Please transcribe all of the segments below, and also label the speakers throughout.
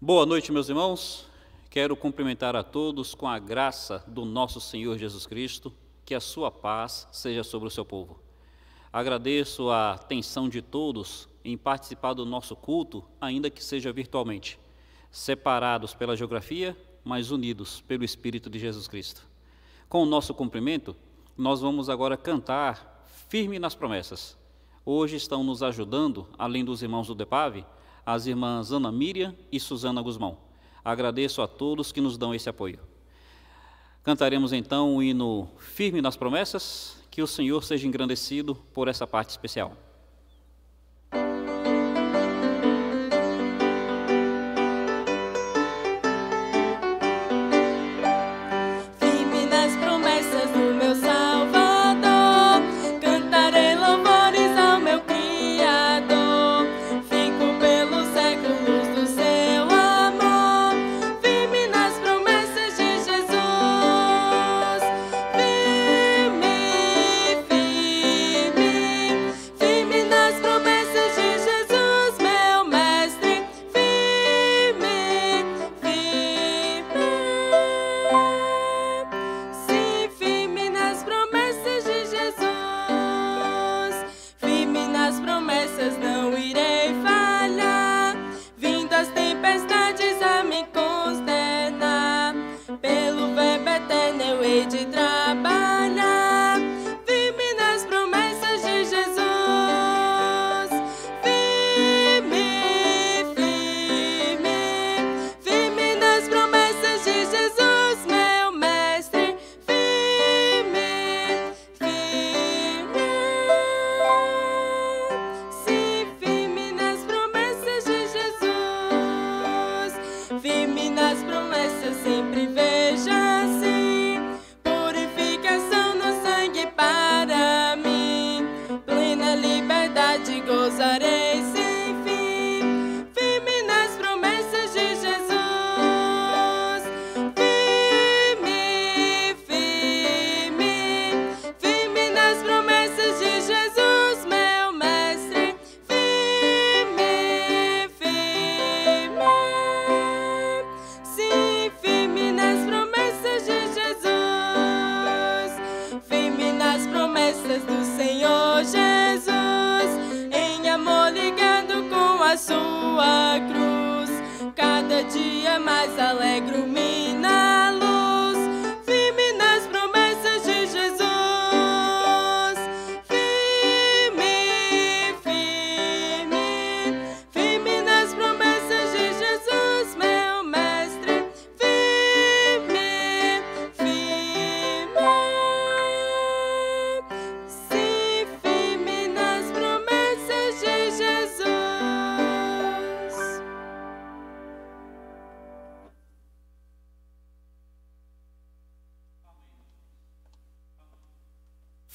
Speaker 1: Boa noite, meus irmãos. Quero cumprimentar a todos com a graça do nosso Senhor Jesus Cristo, que a sua paz seja sobre o seu povo. Agradeço a atenção de todos em participar do nosso culto, ainda que seja virtualmente, separados pela geografia, mas unidos pelo Espírito de Jesus Cristo. Com o nosso cumprimento, nós vamos agora cantar Firme nas Promessas. Hoje estão nos ajudando, além dos irmãos do DEPAV, as irmãs Ana Miriam e Suzana Guzmão. Agradeço a todos que nos dão esse apoio. Cantaremos então o hino Firme nas Promessas, que o Senhor seja engrandecido por essa parte especial.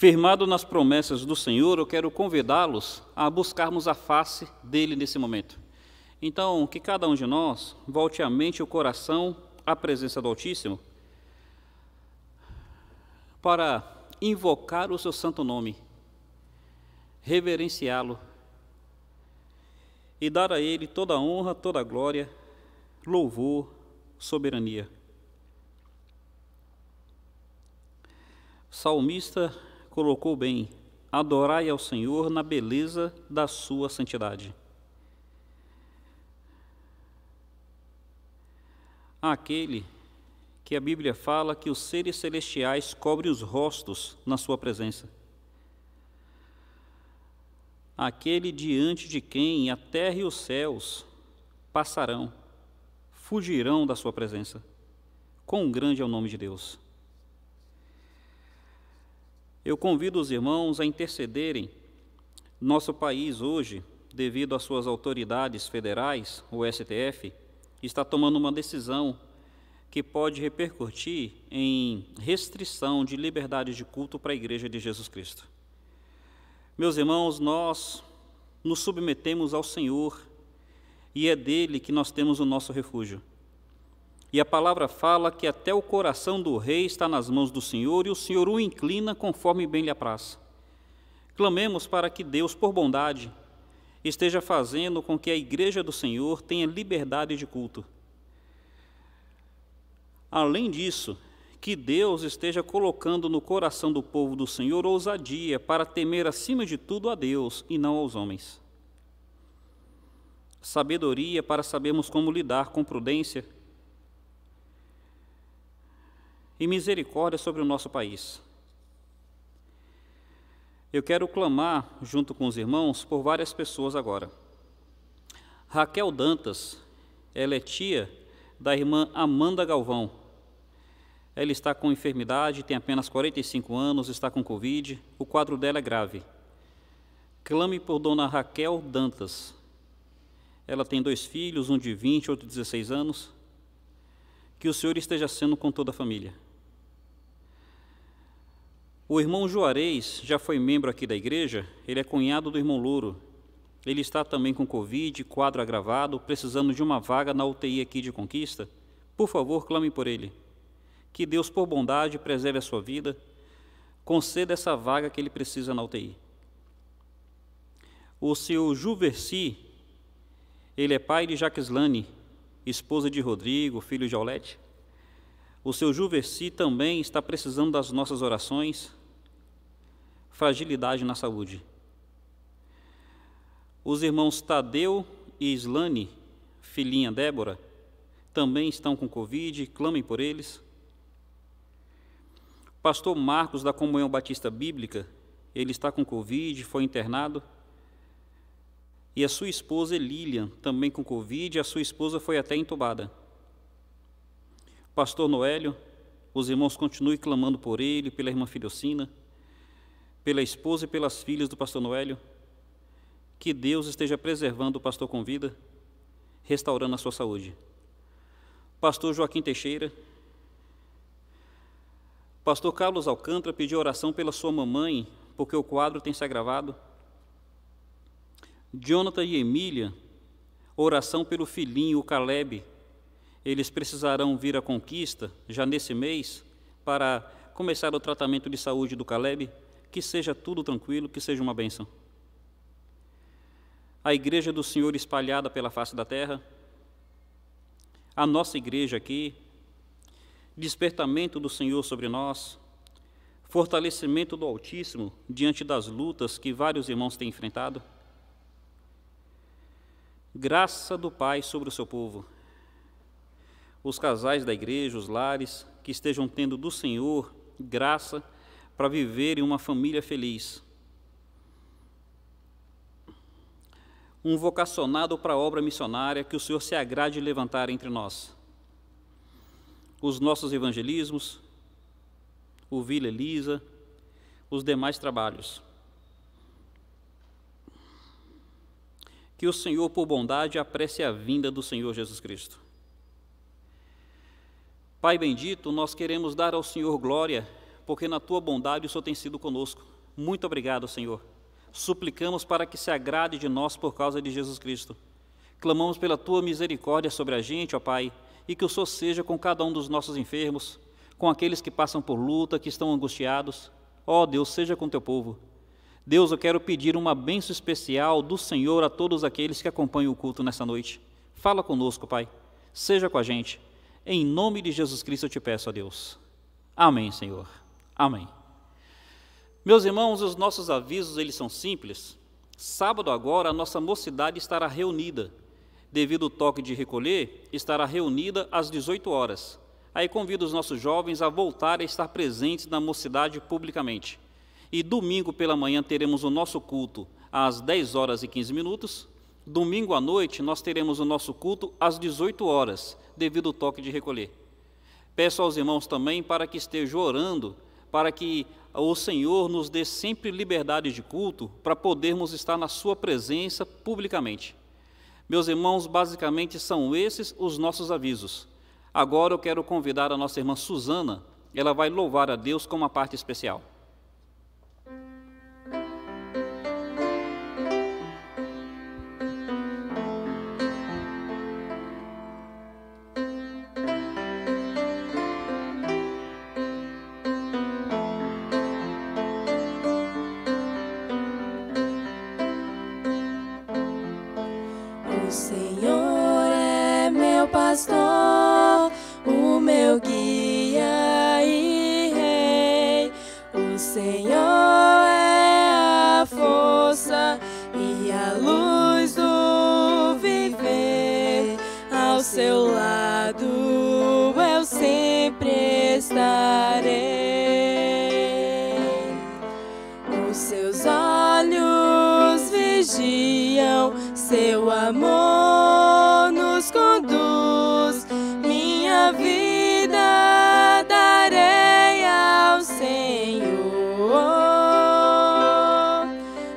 Speaker 1: Firmado nas promessas do Senhor, eu quero convidá-los a buscarmos a face dele nesse momento. Então, que cada um de nós volte a mente e o coração à presença do Altíssimo para invocar o seu santo nome, reverenciá-lo e dar a ele toda a honra, toda a glória, louvor, soberania. O salmista colocou bem: adorai ao Senhor na beleza da sua santidade. Aquele que a Bíblia fala que os seres celestiais cobrem os rostos na sua presença. Aquele diante de quem a terra e os céus passarão, fugirão da sua presença. Quão grande é o nome de Deus! Eu convido os irmãos a intercederem. Nosso país hoje, devido às suas autoridades federais, o STF, está tomando uma decisão que pode repercutir em restrição de liberdade de culto para a Igreja de Jesus Cristo. Meus irmãos, nós nos submetemos ao Senhor e é dele que nós temos o nosso refúgio. E a palavra fala que até o coração do rei está nas mãos do Senhor e o Senhor o inclina conforme bem lhe apraz. Clamemos para que Deus, por bondade, esteja fazendo com que a Igreja do Senhor tenha liberdade de culto Além disso, que Deus esteja colocando no coração do povo do Senhor ousadia para temer acima de tudo a Deus e não aos homens. Sabedoria para sabermos como lidar com prudência e misericórdia sobre o nosso país. Eu quero clamar, junto com os irmãos, por várias pessoas agora. Raquel Dantas, ela é tia da irmã Amanda Galvão. Ela está com enfermidade, tem apenas 45 anos, está com Covid, o quadro dela é grave. Clame por dona Raquel Dantas. Ela tem 2 filhos, um de 20 e outro de 16 anos. Que o Senhor esteja sendo com toda a família. O irmão Juarez já foi membro aqui da igreja, ele é cunhado do irmão Louro. Ele está também com Covid, quadro agravado, precisando de uma vaga na UTI aqui de Conquista. Por favor, clame por ele. Que Deus, por bondade, preserve a sua vida, conceda essa vaga que ele precisa na UTI. O seu Juverci, ele é pai de Jaqueslane, esposa de Rodrigo, filho de Aulete. O seu Juverci também está precisando das nossas orações, fragilidade na saúde. Os irmãos Tadeu e Islane, filhinha Débora, também estão com Covid, clamem por eles. Pastor Marcos, da Comunhão Batista Bíblica, ele está com Covid, foi internado. E a sua esposa Lilian, também com Covid, a sua esposa foi até entubada. Pastor Noélio, os irmãos continuem clamando por ele, pela irmã Filhocina, pela esposa e pelas filhas do pastor Noélio. Que Deus esteja preservando o pastor com vida, restaurando a sua saúde. Pastor Joaquim Teixeira, pastor Carlos Alcântara pediu oração pela sua mamãe, porque o quadro tem se agravado. Jonathan e Emília, oração pelo filhinho, o Caleb. Eles precisarão vir à Conquista, já nesse mês, para começar o tratamento de saúde do Caleb. Que seja tudo tranquilo, que seja uma bênção. A igreja do Senhor espalhada pela face da terra, a nossa igreja aqui, despertamento do Senhor sobre nós, fortalecimento do Altíssimo diante das lutas que vários irmãos têm enfrentado, graça do Pai sobre o seu povo, os casais da igreja, os lares, que estejam tendo do Senhor graça para viverem uma família feliz, um vocacionado para a obra missionária que o Senhor se agrade de levantar entre nós. Os nossos evangelismos, o Vila Elisa, os demais trabalhos. Que o Senhor, por bondade, apresse a vinda do Senhor Jesus Cristo. Pai bendito, nós queremos dar ao Senhor glória, porque na Tua bondade o Senhor tem sido conosco. Muito obrigado, Senhor. Suplicamos para que se agrade de nós por causa de Jesus Cristo. Clamamos pela Tua misericórdia sobre a gente, ó Pai, e que o Senhor seja com cada um dos nossos enfermos, com aqueles que passam por luta, que estão angustiados. Ó Deus, seja com Teu povo. Deus, eu quero pedir uma bênção especial do Senhor a todos aqueles que acompanham o culto nessa noite. Fala conosco, Pai. Seja com a gente. Em nome de Jesus Cristo eu te peço, ó Deus. Amém, Senhor. Amém. Meus irmãos, os nossos avisos, eles são simples. Sábado agora, a nossa mocidade estará reunida. Devido ao toque de recolher, estará reunida às 18 horas. Aí convido os nossos jovens a voltarem a estar presentes na mocidade publicamente. E domingo pela manhã teremos o nosso culto às 10 horas e 15 minutos. Domingo à noite nós teremos o nosso culto às 18 horas, devido ao toque de recolher. Peço aos irmãos também para que estejam orando, para que o Senhor nos dê sempre liberdade de culto, para podermos estar na sua presença publicamente. Meus irmãos, basicamente são esses os nossos avisos. Agora eu quero convidar a nossa irmã Suzana, ela vai louvar a Deus com uma parte especial.
Speaker 2: O Senhor é meu pastor, o meu guia. vigiam, seu amor nos conduz. Minha vida darei ao Senhor,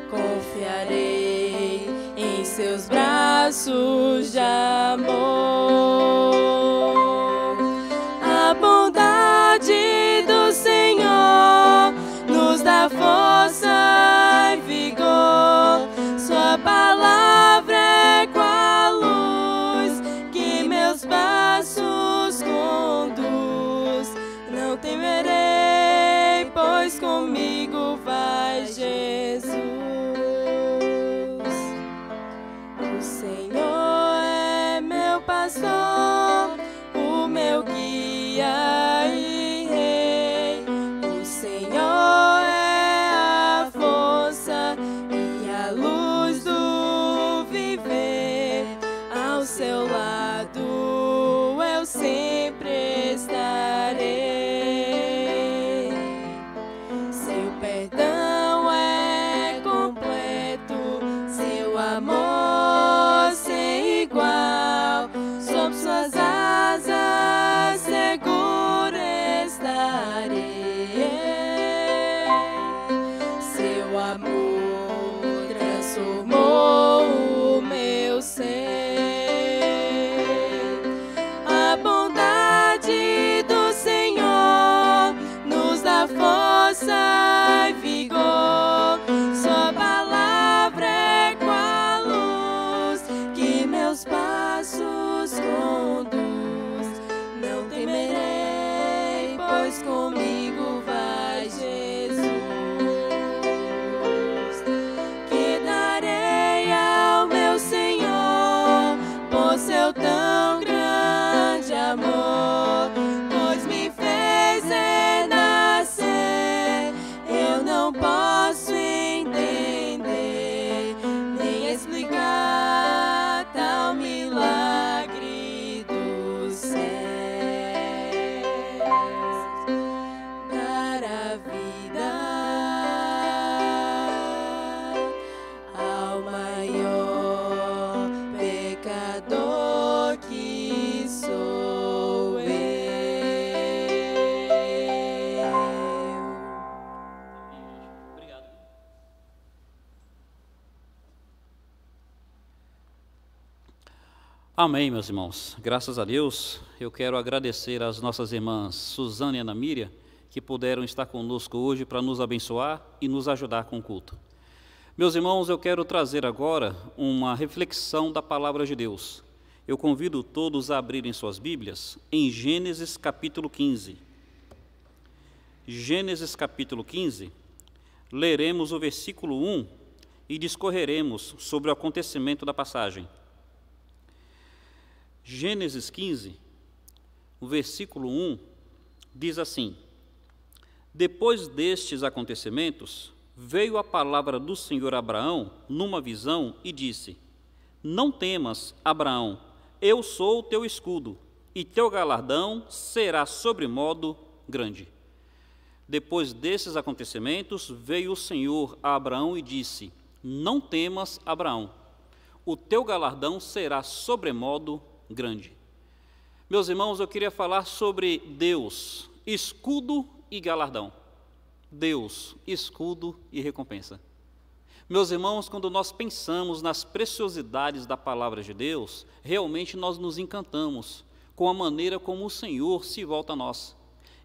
Speaker 2: confiarei em seus braços de amor. A bondade do Senhor nos dá força e vigor. Sua palavra é qual luz que meus passos conduz. Não temerei, pois comigo vai Jesus. O Senhor é meu pastor, o meu guia e rei. O Senhor é a força e a luz do viver. Ao seu lado eu sempre estarei. Seu perdão é completo, seu amor sem igual. Sob suas asas seguro estarei. Seu amor transformou o meu ser. A bondade do Senhor nos dá força e vigor. Sua palavra é qual luz que meus passos conduz. Não temerei, pois comigo vai Jesus. Que darei ao meu Senhor por seu tão grande amor, pois me fez renascer. Eu não posso entender nem explicar tal milagre dos céus. Dar a vida ao maior pecador que sou eu.
Speaker 1: Obrigado. Amém, meus irmãos. Graças a Deus, eu quero agradecer às nossas irmãs Suzana e Ana Míria, que puderam estar conosco hoje para nos abençoar e nos ajudar com o culto. Meus irmãos, eu quero trazer agora uma reflexão da palavra de Deus. Eu convido todos a abrirem suas Bíblias em Gênesis capítulo 15. Gênesis capítulo 15, leremos o versículo 1 e discorreremos sobre o acontecimento da passagem. Gênesis 15, o versículo 1, diz assim: Depois destes acontecimentos, veio a palavra do Senhor a Abraão numa visão e disse: Não temas, Abraão, eu sou o teu escudo, e teu galardão será sobremodo grande. Depois desses acontecimentos, veio o Senhor a Abraão e disse: Não temas, Abraão, o teu galardão será sobremodo grande. Meus irmãos, eu queria falar sobre Deus, escudo e galardão. Deus, escudo e recompensa. Meus irmãos, quando nós pensamos nas preciosidades da palavra de Deus, realmente nós nos encantamos com a maneira como o Senhor se volta a nós.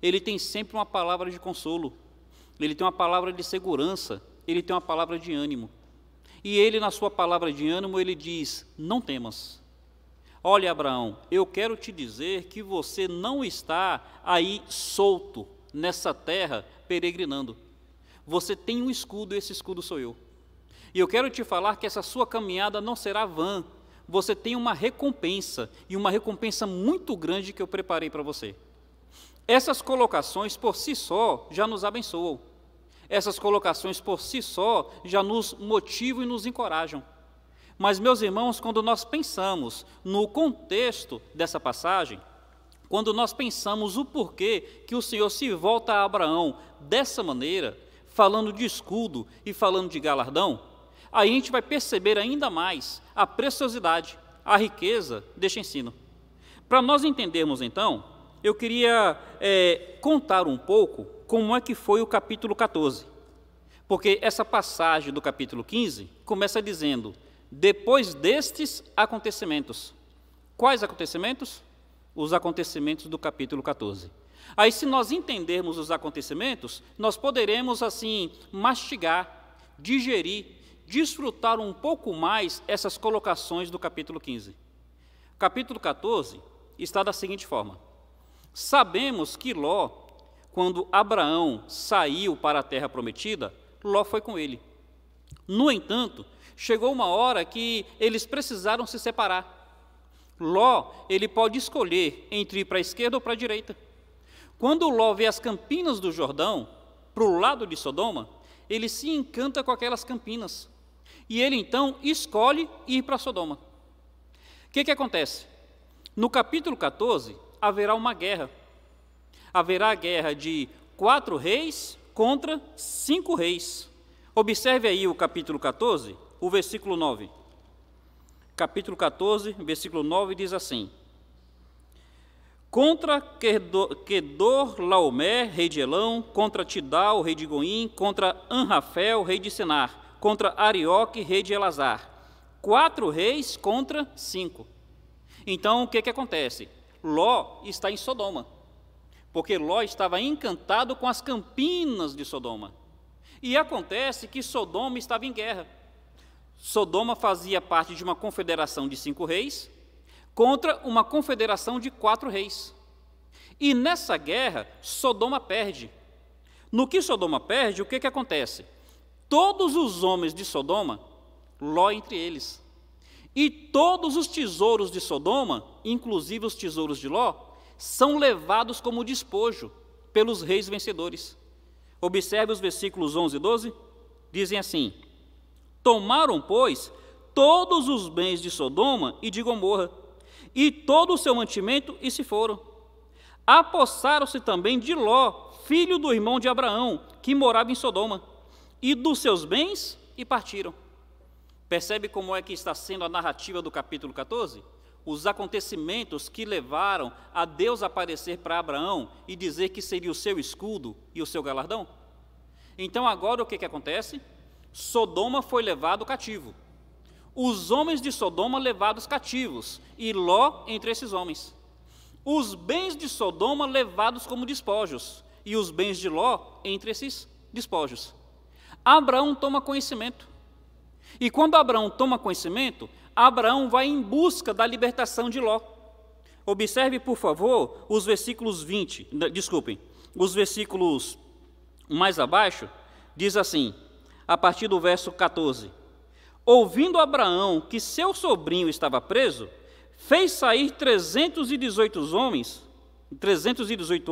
Speaker 1: Ele tem sempre uma palavra de consolo, ele tem uma palavra de segurança, ele tem uma palavra de ânimo. E ele, na sua palavra de ânimo, ele diz: não temas. Olha, Abraão, eu quero te dizer que você não está aí solto nessa terra peregrinando. Você tem um escudo e esse escudo sou eu. E eu quero te falar que essa sua caminhada não será vã. Você tem uma recompensa, e uma recompensa muito grande que eu preparei para você. Essas colocações por si só já nos abençoam. Essas colocações por si só já nos motivam e nos encorajam. Mas, meus irmãos, quando nós pensamos no contexto dessa passagem, quando nós pensamos o porquê que o Senhor se volta a Abraão dessa maneira, falando de escudo e falando de galardão, aí a gente vai perceber ainda mais a preciosidade, a riqueza deste ensino. Para nós entendermos, então, eu queria contar um pouco como é que foi o capítulo 14. Porque essa passagem do capítulo 15 começa dizendo, depois destes acontecimentos. Quais acontecimentos? Os acontecimentos do capítulo 14. Aí, se nós entendermos os acontecimentos, nós poderemos, assim, mastigar, digerir, desfrutar um pouco mais essas colocações do capítulo 15. Capítulo 14 está da seguinte forma. Sabemos que Ló, quando Abraão saiu para a terra prometida, Ló foi com ele. No entanto, chegou uma hora que eles precisaram se separar. Ló, ele pode escolher entre ir para a esquerda ou para a direita. Quando Ló vê as campinas do Jordão, para o lado de Sodoma, ele se encanta com aquelas campinas. E ele, então, escolhe ir para Sodoma. O que acontece? No capítulo 14, haverá uma guerra. Haverá a guerra de 4 reis contra 5 reis. Observe aí o capítulo 14, o versículo 9. Capítulo 14, versículo 9 diz assim: contra Kedorlaomer, rei de Elão, contra Tidal, rei de Goim, contra Anrafel, rei de Senar, contra Arioque, rei de Elazar. 4 reis contra 5. Então, o que acontece? Ló está em Sodoma, porque Ló estava encantado com as campinas de Sodoma. E acontece que Sodoma estava em guerra. Sodoma fazia parte de uma confederação de 5 reis contra uma confederação de 4 reis. E nessa guerra, Sodoma perde. No que Sodoma perde, o que acontece? Todos os homens de Sodoma, Ló entre eles, e todos os tesouros de Sodoma, inclusive os tesouros de Ló, são levados como despojo pelos reis vencedores. Observe os versículos 11 e 12, dizem assim: tomaram, pois, todos os bens de Sodoma e de Gomorra, e todo o seu mantimento, e se foram. Apossaram-se também de Ló, filho do irmão de Abraão, que morava em Sodoma, e dos seus bens, e partiram. Percebe como é que está sendo a narrativa do capítulo 14? Os acontecimentos que levaram a Deus aparecer para Abraão e dizer que seria o seu escudo e o seu galardão? Então agora o que acontece? Sodoma foi levado cativo. Os homens de Sodoma levados cativos, e Ló entre esses homens. Os bens de Sodoma levados como despojos, e os bens de Ló entre esses despojos. Abraão toma conhecimento. E quando Abraão toma conhecimento, Abraão vai em busca da libertação de Ló. Observe, por favor, os versículos os versículos mais abaixo, diz assim, a partir do verso 14: ouvindo Abraão que seu sobrinho estava preso, fez sair 318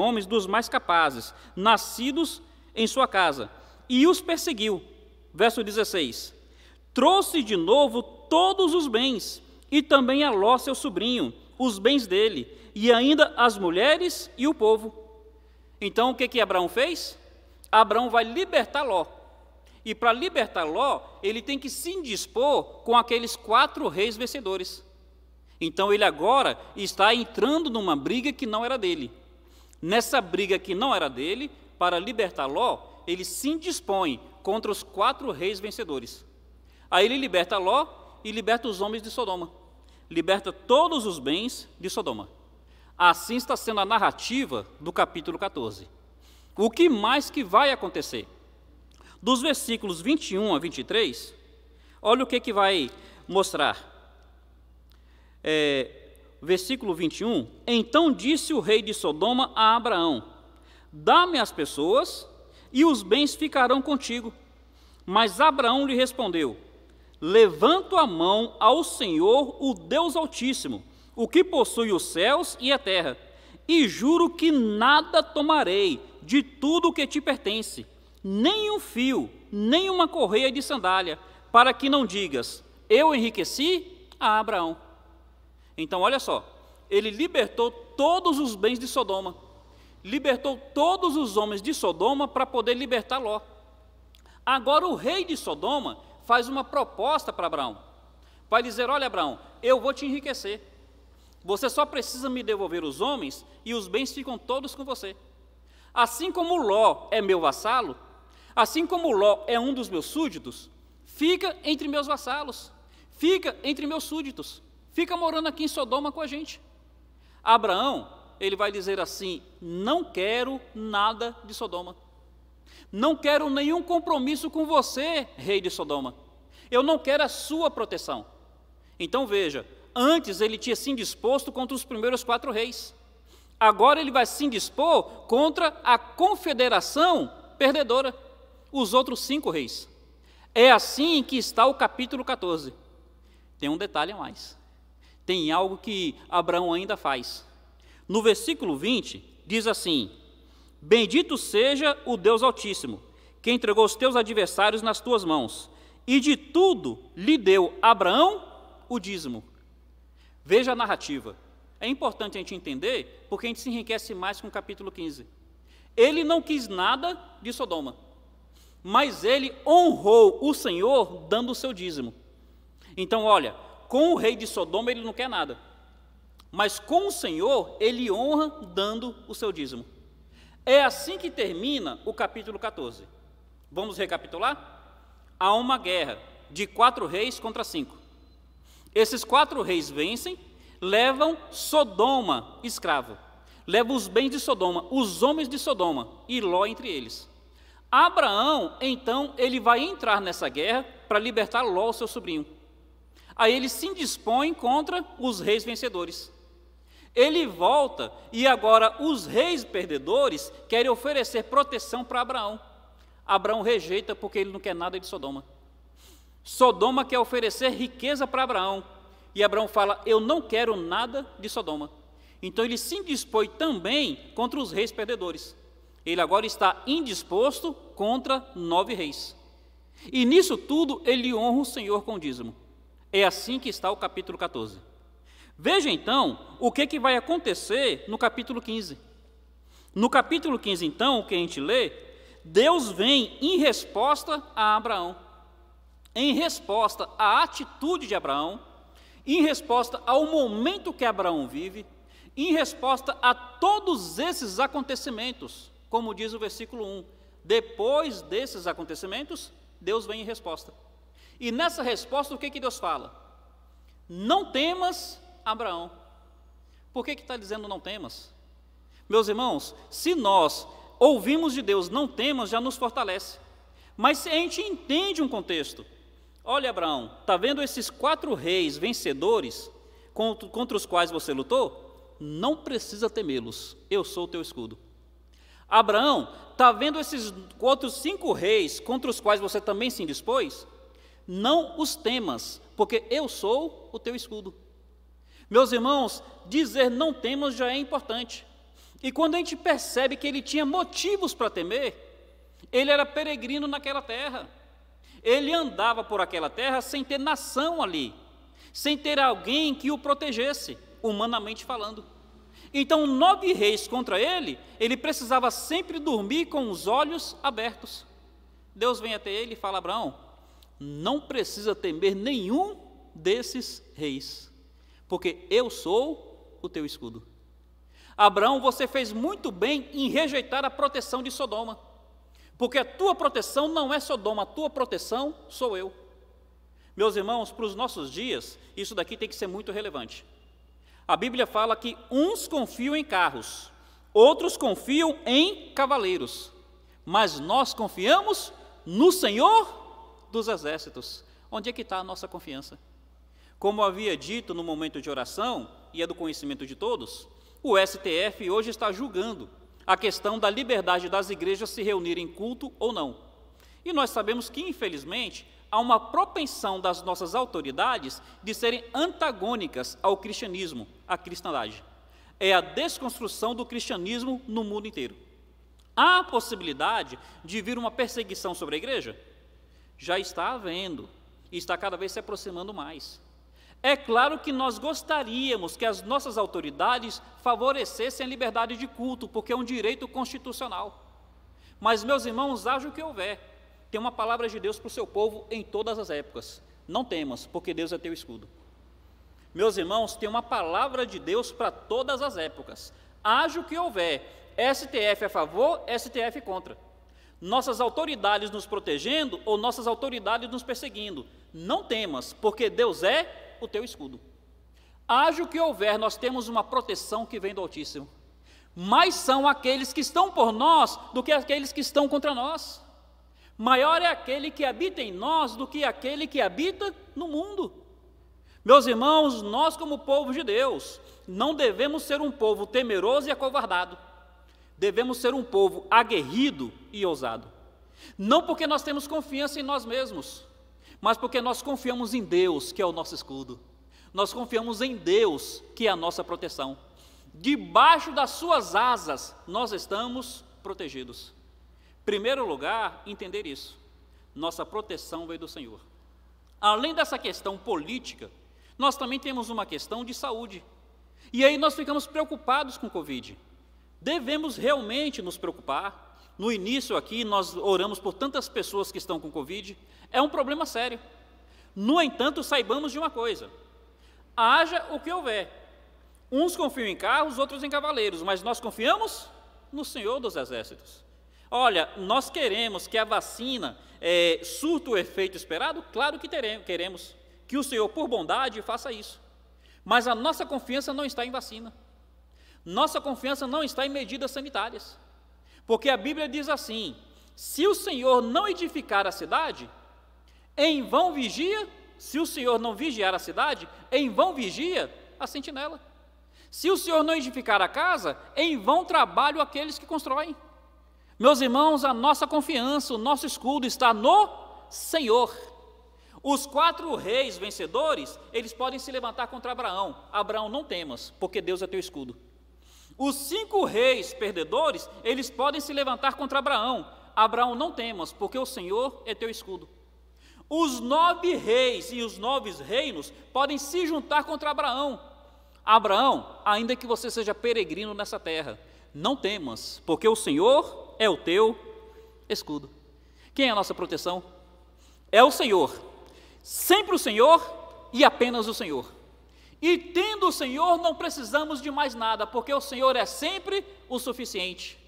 Speaker 1: homens dos mais capazes, nascidos em sua casa, e os perseguiu. Verso 16: trouxe de novo todos os bens, e também a Ló, seu sobrinho, os bens dele, e ainda as mulheres e o povo. Então, o que Abraão fez? Abraão vai libertar Ló. E para libertar Ló, ele tem que se indispor com aqueles 4 reis vencedores. Então, ele agora está entrando numa briga que não era dele. Nessa briga que não era dele, para libertar Ló, ele se indispõe contra os 4 reis vencedores. Aí ele liberta Ló e liberta os homens de Sodoma. Liberta todos os bens de Sodoma. Assim está sendo a narrativa do capítulo 14. O que mais que vai acontecer? Dos versículos 21 a 23, olha o que vai mostrar. Versículo 21, então disse o rei de Sodoma a Abraão: dá-me as pessoas e os bens ficarão contigo. Mas Abraão lhe respondeu: levanto a mão ao Senhor, o Deus Altíssimo, o que possui os céus e a terra, e juro que nada tomarei de tudo o que te pertence, nem um fio, nem uma correia de sandália, para que não digas: eu enriqueci a Abraão. Então, olha só, ele libertou todos os bens de Sodoma, libertou todos os homens de Sodoma para poder libertar Ló. Agora o rei de Sodoma faz uma proposta para Abraão. Vai dizer: olha, Abraão, eu vou te enriquecer. Você só precisa me devolver os homens e os bens ficam todos com você. Assim como Ló é meu vassalo, assim como Ló é um dos meus súditos, fica entre meus vassalos, fica entre meus súditos, fica morando aqui em Sodoma com a gente. Abraão, ele vai dizer assim: não quero nada de Sodoma. Não quero nenhum compromisso com você, rei de Sodoma. Eu não quero a sua proteção. Então veja, antes ele tinha se indisposto contra os primeiros 4 reis. Agora ele vai se indispor contra a confederação perdedora, os outros 5 reis. É assim que está o capítulo 14. Tem um detalhe a mais. Tem algo que Abraão ainda faz. No versículo 20, diz assim: bendito seja o Deus Altíssimo, que entregou os teus adversários nas tuas mãos, e de tudo lhe deu Abraão o dízimo. Veja a narrativa. É importante a gente entender, porque a gente se enriquece mais com o capítulo 15. Ele não quis nada de Sodoma, mas ele honrou o Senhor dando o seu dízimo. Então, olha, com o rei de Sodoma ele não quer nada, mas com o Senhor ele honra dando o seu dízimo. É assim que termina o capítulo 14. Vamos recapitular? Há uma guerra de 4 reis contra 5. Esses 4 reis vencem, levam Sodoma escravo, levam os bens de Sodoma, os homens de Sodoma, e Ló entre eles. Abraão, então, ele vai entrar nessa guerra para libertar Ló, seu sobrinho. Aí ele se indispõe contra os reis vencedores. Ele volta e agora os reis perdedores querem oferecer proteção para Abraão. Abraão rejeita porque ele não quer nada de Sodoma. Sodoma quer oferecer riqueza para Abraão. E Abraão fala: eu não quero nada de Sodoma. Então ele se indispõe também contra os reis perdedores. Ele agora está indisposto contra 9 reis. E nisso tudo ele honra o Senhor com o dízimo. É assim que está o capítulo 14. Veja então o que vai acontecer no capítulo 15. No capítulo 15, então, o que a gente lê, Deus vem em resposta a Abraão, em resposta à atitude de Abraão, em resposta ao momento que Abraão vive, em resposta a todos esses acontecimentos, como diz o versículo 1. Depois desses acontecimentos, Deus vem em resposta. E nessa resposta, o que Deus fala? Não temas, Abraão. Por que está dizendo não temas? Meus irmãos, se nós ouvimos de Deus não temas, já nos fortalece. Mas se a gente entende um contexto, olha, Abraão, está vendo esses 4 reis vencedores contra os quais você lutou? Não precisa temê-los, eu sou o teu escudo. Abraão, está vendo esses outros 5 reis contra os quais você também se indispôs? Não os temas, porque eu sou o teu escudo. Meus irmãos, dizer não temas já é importante. E quando a gente percebe que ele tinha motivos para temer, ele era peregrino naquela terra. Ele andava por aquela terra sem ter nação ali, sem ter alguém que o protegesse, humanamente falando. Então, 9 reis contra ele, ele precisava sempre dormir com os olhos abertos. Deus vem até ele e fala: Abraão, não precisa temer nenhum desses reis, porque eu sou o teu escudo. Abraão, você fez muito bem em rejeitar a proteção de Sodoma, porque a tua proteção não é Sodoma, a tua proteção sou eu. Meus irmãos, para os nossos dias, isso daqui tem que ser muito relevante. A Bíblia fala que uns confiam em carros, outros confiam em cavaleiros, mas nós confiamos no Senhor dos Exércitos. Onde é que está a nossa confiança? Como havia dito no momento de oração, e é do conhecimento de todos, o STF hoje está julgando a questão da liberdade das igrejas se reunirem em culto ou não. E nós sabemos que, infelizmente, há uma propensão das nossas autoridades de serem antagônicas ao cristianismo, à cristandade. É a desconstrução do cristianismo no mundo inteiro. Há a possibilidade de vir uma perseguição sobre a igreja? Já está havendo, e está cada vez se aproximando mais. É claro que nós gostaríamos que as nossas autoridades favorecessem a liberdade de culto, porque é um direito constitucional. Mas, meus irmãos, haja o que houver, tem uma palavra de Deus para o seu povo em todas as épocas. Não temas, porque Deus é teu escudo. Meus irmãos, tem uma palavra de Deus para todas as épocas. Haja o que houver, STF a favor, STF contra. Nossas autoridades nos protegendo ou nossas autoridades nos perseguindo. Não temas, porque Deus é o teu escudo. Haja o que houver, nós temos uma proteção que vem do Altíssimo. Mais são aqueles que estão por nós do que aqueles que estão contra nós. Maior é aquele que habita em nós do que aquele que habita no mundo. Meus irmãos, nós como povo de Deus, não devemos ser um povo temeroso e acovardado. Devemos ser um povo aguerrido e ousado. Não porque nós temos confiança em nós mesmos, mas porque nós confiamos em Deus, que é o nosso escudo. Nós confiamos em Deus, que é a nossa proteção. Debaixo das suas asas, nós estamos protegidos. Primeiro lugar, entender isso. Nossa proteção veio do Senhor. Além dessa questão política, nós também temos uma questão de saúde. E aí nós ficamos preocupados com o Covid. Devemos realmente nos preocupar. No início aqui, nós oramos por tantas pessoas que estão com Covid. É um problema sério. No entanto, saibamos de uma coisa. Haja o que houver. Uns confiam em carros, outros em cavaleiros, mas nós confiamos no Senhor dos Exércitos. Olha, nós queremos que a vacina surta o efeito esperado? Claro que queremos. Que o Senhor, por bondade, faça isso. Mas a nossa confiança não está em vacina. Nossa confiança não está em medidas sanitárias. Porque a Bíblia diz assim: se o Senhor não edificar a cidade, em vão vigia. Se o Senhor não vigiar a cidade, em vão vigia a sentinela. Se o Senhor não edificar a casa, em vão trabalham aqueles que constroem. Meus irmãos, a nossa confiança, o nosso escudo está no Senhor. Os 4 reis vencedores, eles podem se levantar contra Abraão. Abraão, não temas, porque Deus é teu escudo. Os 5 reis perdedores, eles podem se levantar contra Abraão. Abraão, não temas, porque o Senhor é teu escudo. Os 9 reis e os 9 reinos podem se juntar contra Abraão. Abraão, ainda que você seja peregrino nessa terra, não temas, porque o Senhor é o teu escudo. Quem é a nossa proteção? É o Senhor. Sempre o Senhor e apenas o Senhor. E tendo o Senhor, não precisamos de mais nada, porque o Senhor é sempre o suficiente.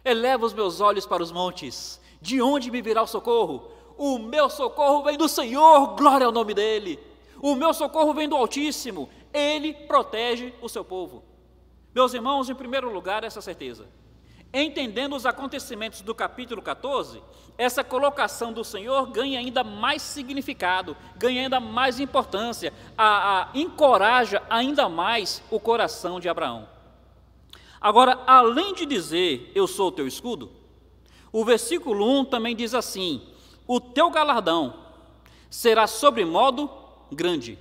Speaker 1: Eleva os meus olhos para os montes. De onde me virá o socorro? O meu socorro vem do Senhor, glória ao nome dEle. O meu socorro vem do Altíssimo. Ele protege o seu povo. Meus irmãos, em primeiro lugar, essa certeza. Entendendo os acontecimentos do capítulo 14, essa colocação do Senhor ganha ainda mais significado, ganha ainda mais importância, encoraja ainda mais o coração de Abraão. Agora, além de dizer, eu sou o teu escudo, o versículo 1 também diz assim: o teu galardão será sobremodo grande.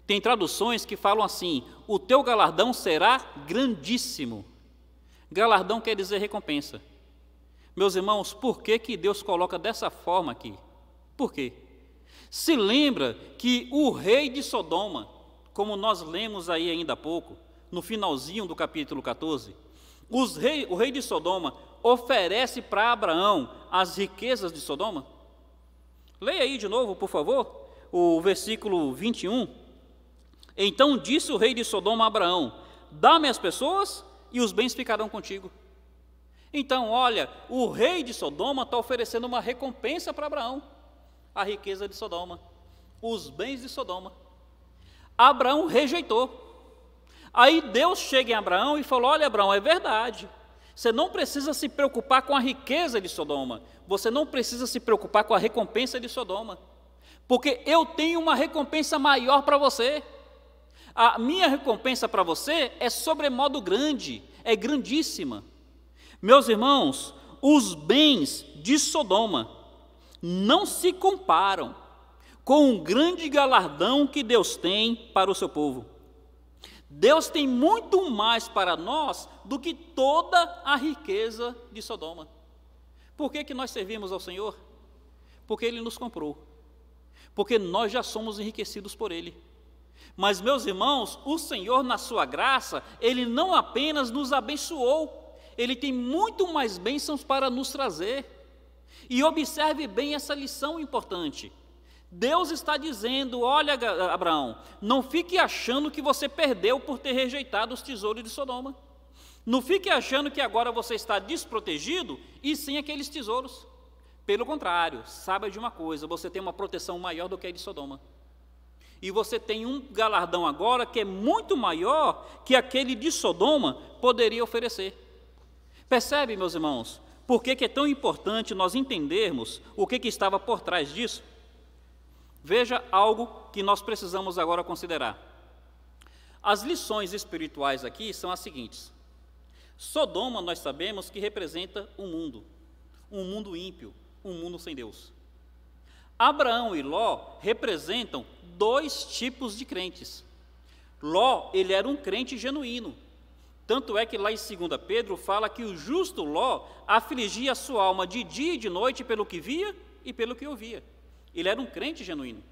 Speaker 1: Tem traduções que falam assim: o teu galardão será grandíssimo. Galardão quer dizer recompensa. Meus irmãos, por que Deus coloca dessa forma aqui? Por quê? Se lembra que o rei de Sodoma, como nós lemos aí ainda há pouco, no finalzinho do capítulo 14, o rei de Sodoma oferece para Abraão as riquezas de Sodoma? Leia aí de novo, por favor, o versículo 21. Então disse o rei de Sodoma a Abraão: dá-me as pessoas e os bens ficarão contigo. Então, olha, o rei de Sodoma está oferecendo uma recompensa para Abraão: a riqueza de Sodoma, os bens de Sodoma. Abraão rejeitou. Aí Deus chega em Abraão e falou: olha, Abraão, é verdade, você não precisa se preocupar com a riqueza de Sodoma, você não precisa se preocupar com a recompensa de Sodoma, porque eu tenho uma recompensa maior para você. A minha recompensa para você é sobremodo grande, é grandíssima. Meus irmãos, os bens de Sodoma não se comparam com o grande galardão que Deus tem para o seu povo. Deus tem muito mais para nós do que toda a riqueza de Sodoma. Por que nós servimos ao Senhor? Porque Ele nos comprou, porque nós já somos enriquecidos por Ele. Mas, meus irmãos, o Senhor, na sua graça, Ele não apenas nos abençoou, Ele tem muito mais bênçãos para nos trazer. E observe bem essa lição importante. Deus está dizendo: olha, Abraão, não fique achando que você perdeu por ter rejeitado os tesouros de Sodoma. Não fique achando que agora você está desprotegido e sem aqueles tesouros. Pelo contrário, saiba de uma coisa: você tem uma proteção maior do que a de Sodoma. E você tem um galardão agora que é muito maior que aquele de Sodoma poderia oferecer. Percebe, meus irmãos, por que é tão importante nós entendermos o que estava por trás disso? Veja algo que nós precisamos agora considerar. As lições espirituais aqui são as seguintes. Sodoma, nós sabemos que representa um mundo ímpio, um mundo sem Deus. Abraão e Ló representam dois tipos de crentes. Ló, ele era um crente genuíno. Tanto é que lá em 2 Pedro fala que o justo Ló afligia a sua alma de dia e de noite pelo que via e pelo que ouvia. Ele era um crente genuíno.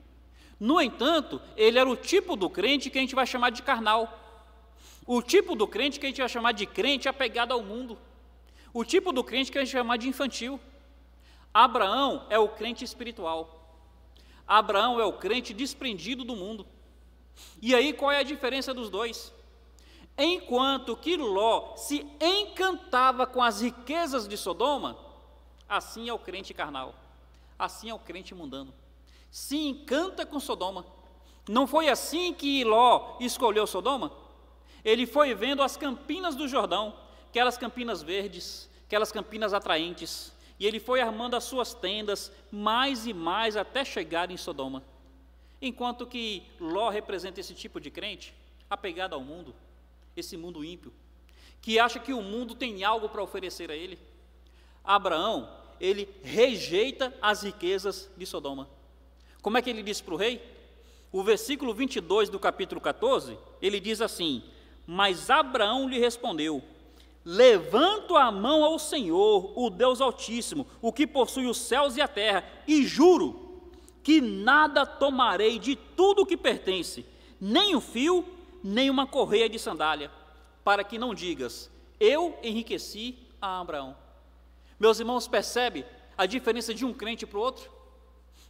Speaker 1: No entanto, ele era o tipo do crente que a gente vai chamar de carnal. O tipo do crente que a gente vai chamar de crente apegado ao mundo. O tipo do crente que a gente vai chamar de infantil. Abraão é o crente espiritual. Abraão é o crente desprendido do mundo. E aí qual é a diferença dos dois? Enquanto que Ló se encantava com as riquezas de Sodoma, assim é o crente carnal, assim é o crente mundano. Se encanta com Sodoma. Não foi assim que Ló escolheu Sodoma? Ele foi vendo as campinas do Jordão, aquelas campinas verdes, aquelas campinas atraentes, e ele foi armando as suas tendas mais e mais até chegar em Sodoma. Enquanto que Ló representa esse tipo de crente, apegado ao mundo, esse mundo ímpio, que acha que o mundo tem algo para oferecer a ele. Abraão, ele rejeita as riquezas de Sodoma. Como é que ele diz para o rei? O versículo 22 do capítulo 14, ele diz assim: mas Abraão lhe respondeu: levanto a mão ao Senhor, o Deus Altíssimo, o que possui os céus e a terra, e juro que nada tomarei de tudo o que pertence, nem um fio, nem uma correia de sandália, para que não digas: eu enriqueci a Abraão. Meus irmãos, percebe a diferença de um crente para o outro?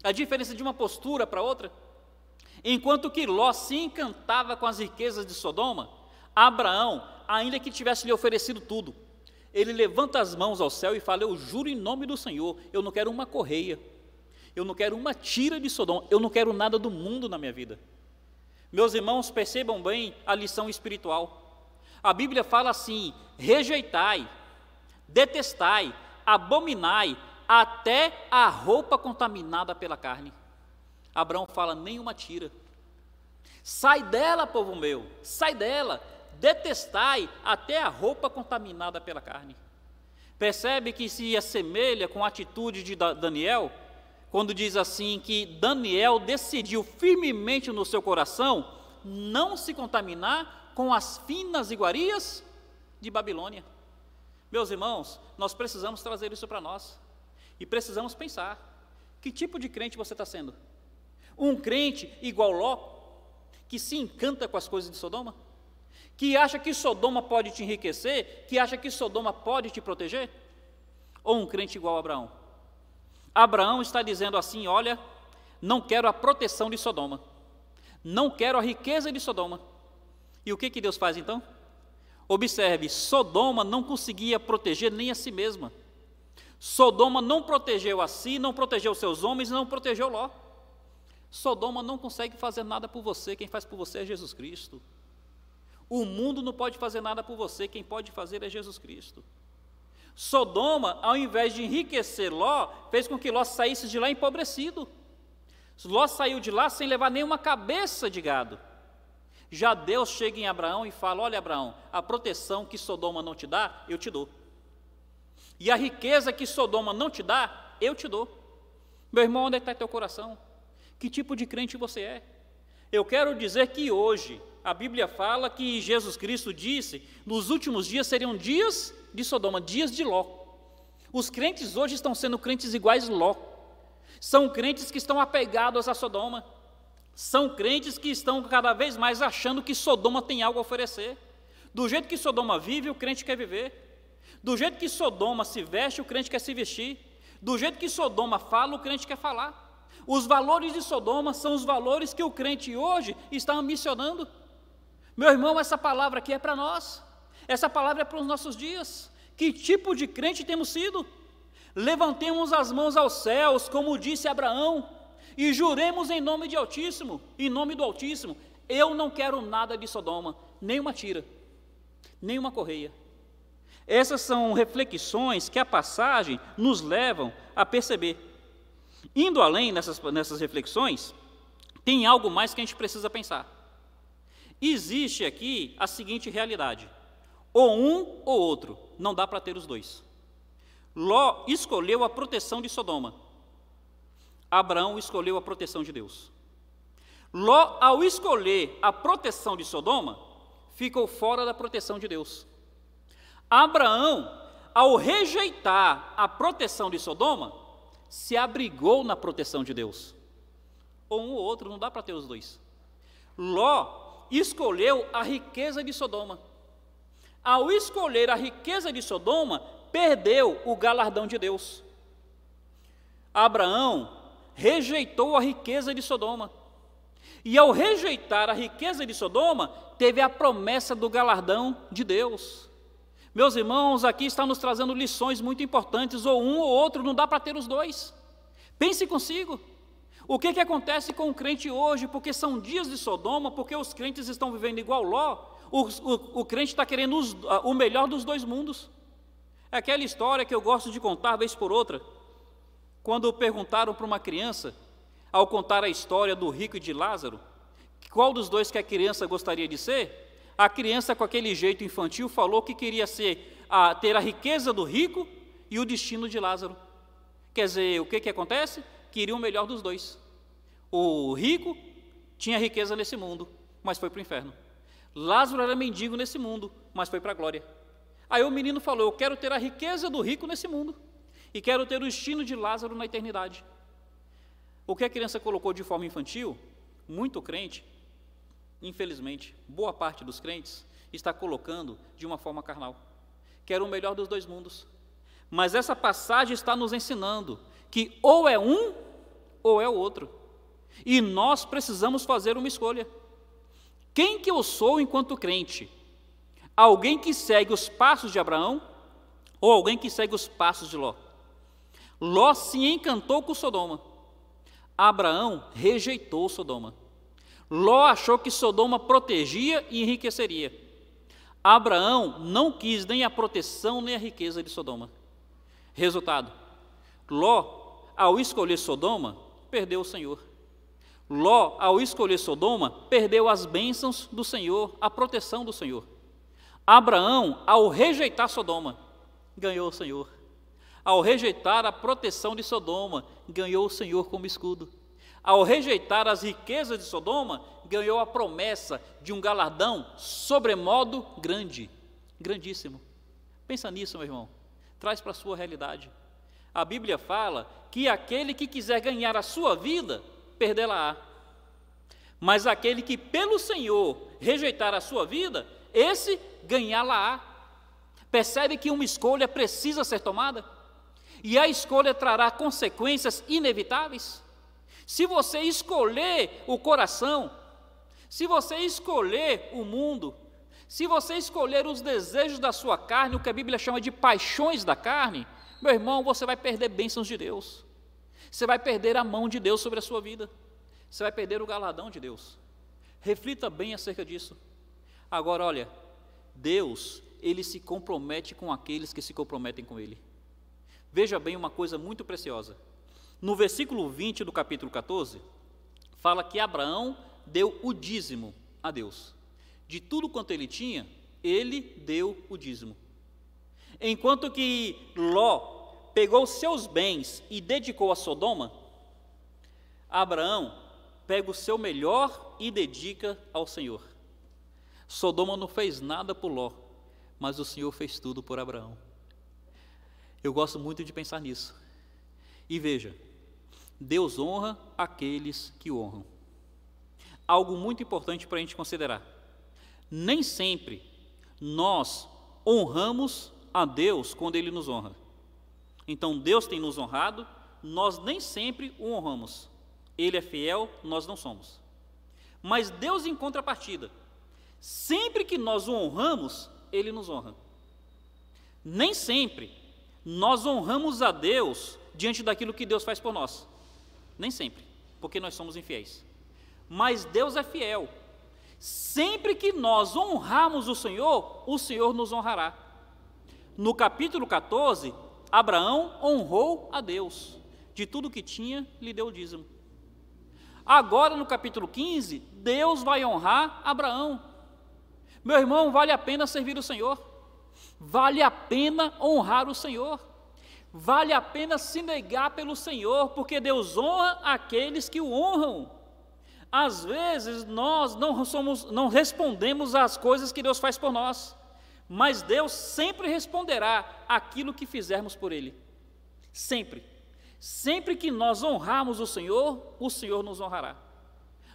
Speaker 1: A diferença de uma postura para outra? Enquanto que Ló se encantava com as riquezas de Sodoma, Abraão, ainda que tivesse lhe oferecido tudo, ele levanta as mãos ao céu e fala: eu juro em nome do Senhor, eu não quero uma correia, eu não quero uma tira de Sodoma, eu não quero nada do mundo na minha vida. Meus irmãos, percebam bem a lição espiritual. A Bíblia fala assim: rejeitai, detestai, abominai até a roupa contaminada pela carne. Abraão fala: nenhuma tira. Sai dela, povo meu, sai dela. Detestai até a roupa contaminada pela carne. Percebe que se assemelha com a atitude de Daniel, quando diz assim que Daniel decidiu firmemente no seu coração não se contaminar com as finas iguarias de Babilônia. Meus irmãos, nós precisamos trazer isso para nós e precisamos pensar: que tipo de crente você está sendo? Um crente igual Ló, que se encanta com as coisas de Sodoma? Que acha que Sodoma pode te enriquecer? Que acha que Sodoma pode te proteger? Ou um crente igual a Abraão? Abraão está dizendo assim: olha, não quero a proteção de Sodoma, não quero a riqueza de Sodoma. E o que Deus faz então? Observe, Sodoma não conseguia proteger nem a si mesma. Sodoma não protegeu a si, não protegeu seus homens, não protegeu Ló. Sodoma não consegue fazer nada por você, quem faz por você é Jesus Cristo. O mundo não pode fazer nada por você, quem pode fazer é Jesus Cristo. Sodoma, ao invés de enriquecer Ló, fez com que Ló saísse de lá empobrecido. Ló saiu de lá sem levar nenhuma cabeça de gado. Já Deus chega em Abraão e fala: olha, Abraão, a proteção que Sodoma não te dá, eu te dou. E a riqueza que Sodoma não te dá, eu te dou. Meu irmão, onde está teu coração? Que tipo de crente você é? Eu quero dizer que hoje, a Bíblia fala que Jesus Cristo disse: nos últimos dias seriam dias de Sodoma, dias de Ló. Os crentes hoje estão sendo crentes iguais a Ló. São crentes que estão apegados a Sodoma. São crentes que estão cada vez mais achando que Sodoma tem algo a oferecer. Do jeito que Sodoma vive, o crente quer viver. Do jeito que Sodoma se veste, o crente quer se vestir. Do jeito que Sodoma fala, o crente quer falar. Os valores de Sodoma são os valores que o crente hoje está ambicionando. Meu irmão, essa palavra aqui é para nós. Essa palavra é para os nossos dias. Que tipo de crente temos sido? Levantemos as mãos aos céus, como disse Abraão, e juremos em nome do Altíssimo, eu não quero nada de Sodoma, nem uma tira, nem uma correia. Essas são reflexões que a passagem nos levam a perceber. Indo além nessas reflexões, tem algo mais que a gente precisa pensar. Existe aqui a seguinte realidade: ou um ou outro, não dá para ter os dois. Ló escolheu a proteção de Sodoma. Abraão escolheu a proteção de Deus. Ló, ao escolher a proteção de Sodoma, ficou fora da proteção de Deus. Abraão, ao rejeitar a proteção de Sodoma, se abrigou na proteção de Deus. Ou um ou outro, não dá para ter os dois. Ló escolheu a riqueza de Sodoma. Ao escolher a riqueza de Sodoma, perdeu o galardão de Deus. Abraão rejeitou a riqueza de Sodoma. E ao rejeitar a riqueza de Sodoma, teve a promessa do galardão de Deus. Meus irmãos, aqui está nos trazendo lições muito importantes, ou um ou outro, não dá para ter os dois. Pense consigo. O que acontece com o crente hoje? Porque são dias de Sodoma, porque os crentes estão vivendo igual Ló, o crente está querendo o melhor dos dois mundos. É aquela história que eu gosto de contar vez por outra, quando perguntaram para uma criança, ao contar a história do rico e de Lázaro, qual dos dois que a criança gostaria de ser, a criança, com aquele jeito infantil, falou que queria ter a riqueza do rico e o destino de Lázaro. Quer dizer, o que acontece? Queria o melhor dos dois. O rico tinha riqueza nesse mundo, mas foi para o inferno. Lázaro era mendigo nesse mundo, mas foi para a glória. Aí o menino falou: eu quero ter a riqueza do rico nesse mundo e quero ter o destino de Lázaro na eternidade. O que a criança colocou de forma infantil, muito crente, infelizmente, boa parte dos crentes, está colocando de uma forma carnal. Quero o melhor dos dois mundos. Mas essa passagem está nos ensinando que ou é um ou é o outro. E nós precisamos fazer uma escolha. Quem que eu sou enquanto crente? Alguém que segue os passos de Abraão ou alguém que segue os passos de Ló? Ló se encantou com Sodoma. Abraão rejeitou Sodoma. Ló achou que Sodoma protegia e enriqueceria. Abraão não quis nem a proteção nem a riqueza de Sodoma. Resultado: Ló, ao escolher Sodoma, perdeu o Senhor. Ló, ao escolher Sodoma, perdeu as bênçãos do Senhor, a proteção do Senhor. Abraão, ao rejeitar Sodoma, ganhou o Senhor. Ao rejeitar a proteção de Sodoma, ganhou o Senhor como escudo. Ao rejeitar as riquezas de Sodoma, ganhou a promessa de um galardão sobremodo grande, grandíssimo. Pensa nisso, meu irmão. Traz para a sua realidade. A Bíblia fala que aquele que quiser ganhar a sua vida, perdê-la-á. Mas aquele que pelo Senhor rejeitar a sua vida, esse ganhá-la-á. Percebe que uma escolha precisa ser tomada? E a escolha trará consequências inevitáveis. Se você escolher o coração, se você escolher o mundo, se você escolher os desejos da sua carne, o que a Bíblia chama de paixões da carne, meu irmão, você vai perder bênçãos de Deus. Você vai perder a mão de Deus sobre a sua vida. Você vai perder o galardão de Deus. Reflita bem acerca disso. Agora, olha, Deus, Ele se compromete com aqueles que se comprometem com Ele. Veja bem uma coisa muito preciosa. No versículo 20 do capítulo 14, fala que Abraão deu o dízimo a Deus. De tudo quanto ele tinha, ele deu o dízimo. Enquanto que Ló pegou seus bens e dedicou a Sodoma, Abraão pega o seu melhor e dedica ao Senhor. Sodoma não fez nada por Ló, mas o Senhor fez tudo por Abraão. Eu gosto muito de pensar nisso. E veja, Deus honra aqueles que o honram. Algo muito importante para a gente considerar. Nem sempre nós honramos a Deus quando Ele nos honra. Então Deus tem nos honrado, nós nem sempre o honramos. Ele é fiel, nós não somos. Mas Deus, em contrapartida, sempre que nós o honramos, Ele nos honra. Nem sempre nós honramos a Deus diante daquilo que Deus faz por nós. Nem sempre, porque nós somos infiéis. Mas Deus é fiel. Sempre que nós honrarmos o Senhor nos honrará. No capítulo 14, Abraão honrou a Deus. De tudo que tinha, lhe deu o dízimo. Agora, no capítulo 15, Deus vai honrar Abraão. Meu irmão, vale a pena servir o Senhor. Vale a pena honrar o Senhor. Vale a pena se negar pelo Senhor, porque Deus honra aqueles que o honram. Às vezes nós não respondemos às coisas que Deus faz por nós, mas Deus sempre responderá aquilo que fizermos por Ele. Sempre. Sempre que nós honrarmos o Senhor nos honrará.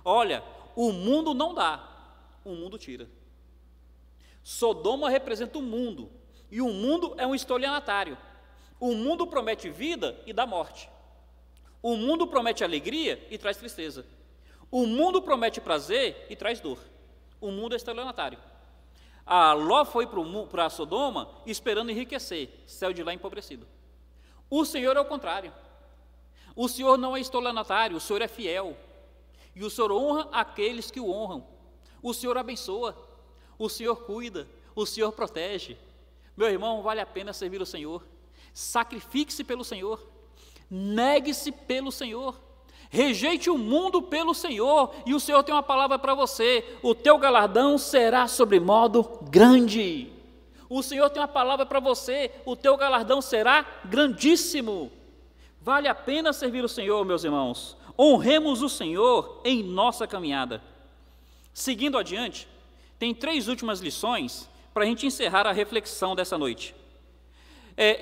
Speaker 1: Olha, o mundo não dá, o mundo tira. Sodoma representa o mundo, e o mundo é um estelionatário. O mundo promete vida e dá morte. O mundo promete alegria e traz tristeza. O mundo promete prazer e traz dor. O mundo é estelionatário. A Ló foi para Sodoma esperando enriquecer, saiu de lá empobrecido. O Senhor é o contrário. O Senhor não é estelionatário, o Senhor é fiel. E o Senhor honra aqueles que o honram. O Senhor abençoa, o Senhor cuida, o Senhor protege. Meu irmão, vale a pena servir o Senhor. Sacrifique-se pelo Senhor. Negue-se pelo Senhor. Rejeite o mundo pelo Senhor, e o Senhor tem uma palavra para você: o teu galardão será sobremodo grande. O Senhor tem uma palavra para você: o teu galardão será grandíssimo. Vale a pena servir o Senhor, meus irmãos. Honremos o Senhor em nossa caminhada. Seguindo adiante, tem 3 últimas lições para a gente encerrar a reflexão dessa noite.